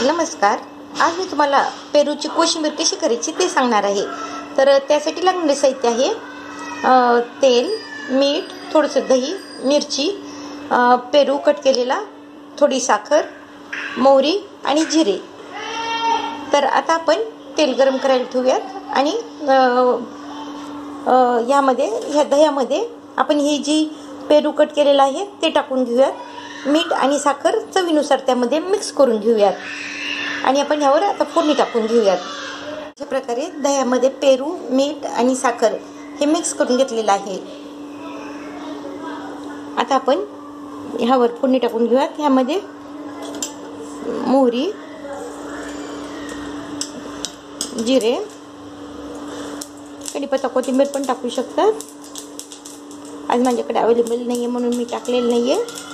नमस्कार. आज मी तुम्हाला पेरूची कोशिंबीर कशी करायची ते सांगणार आहे. तर त्यासाठी लागणारे साहित्य आहे तेल, मीठ, थोडंसं दही, मिरची, पेरू कट केलेला, थोडी साखर, मोहरी आणि जिरे. तर आता आपण तेल गरम करायला ठेवूयात आणि ह्या दह्यामध्ये आपण ही जी पेरू कट केलेला आहे ते टाकून घेऊयात. मीठ आणि साखर चवीनुसार त्यामध्ये मिक्स करून घेऊयात आणि आपण ह्यावर आता फोडणी टाकून घेऊयात. अशा प्रकारे दह्यामध्ये पेरू, मीठ आणि साखर हे मिक्स करून घेतलेलं आहे. आता आपण ह्यावर फोडणी टाकून घेऊयात. ह्यामध्ये मोहरी, जिरे, कढीपत्ता, कोथिंबीर पण टाकू शकतात. आज माझ्याकडे अवेलेबल नाही आहे म्हणून मी टाकलेलं नाही आहे.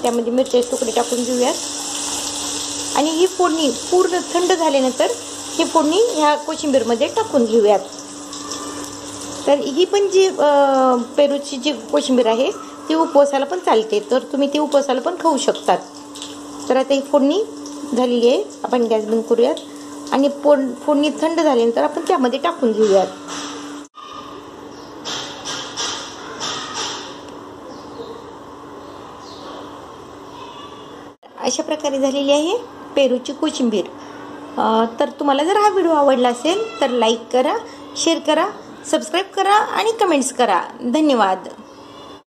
त्यामध्ये मिरच्याचे तुकडे टाकून घेऊयात आणि ही फोडणी पूर्ण थंड झाल्यानंतर ही फोडणी ह्या कोशिंबीरमध्ये टाकून घेऊयात. तर ही पण जी पेरूची जी कोशिंबीर आहे ती उपवासाला पण चालते, तर तुम्ही ती उपवासाला पण खाऊ शकतात. तर आता ही फोडणी झालेली आहे. आपण गॅस बंद करूयात आणि फोडणी थंड झाल्यानंतर आपण त्यामध्ये टाकून घेऊयात. अशा प्रकारे झालेली आहे पेरूची कोशिंबीर. तर तुम्हाला जर हा व्हिडिओ आवडला असेल तर लाईक करा, शेअर करा, सबस्क्राईब करा आणि कमेंट्स करा. धन्यवाद.